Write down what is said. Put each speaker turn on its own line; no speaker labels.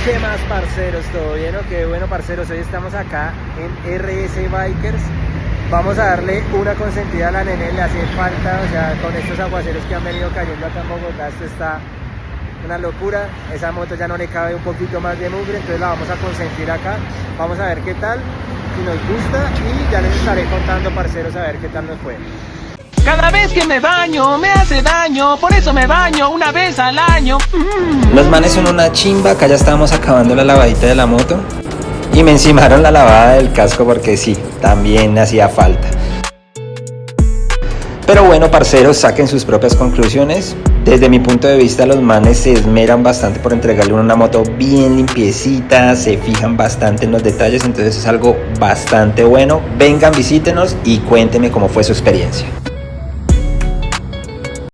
¿Qué más, parceros? ¿Todo bien o qué? Bueno, parceros, hoy estamos acá en RS Bikers. Vamos a darle una consentida a la nene, le hace falta, o sea, con estos aguaceros que han venido cayendo acá en Bogotá, esto está una locura. Esa moto ya no le cabe un poquito más de mugre, entonces la vamos a consentir acá. Vamos a ver qué tal, si nos gusta, y ya les estaré contando, parceros, a ver qué tal nos fue.
Cada vez que me baño me hace daño, por eso me baño una vez al año.
Los manes son una chimba, acá ya estábamos acabando la lavadita de la moto y me encimaron la lavada del casco porque sí, también hacía falta. Pero bueno, parceros, saquen sus propias conclusiones. Desde mi punto de vista, los manes se esmeran bastante por entregarle una moto bien limpiecita, se fijan bastante en los detalles, entonces es algo bastante bueno. Vengan, visítenos y cuéntenme cómo fue su experiencia.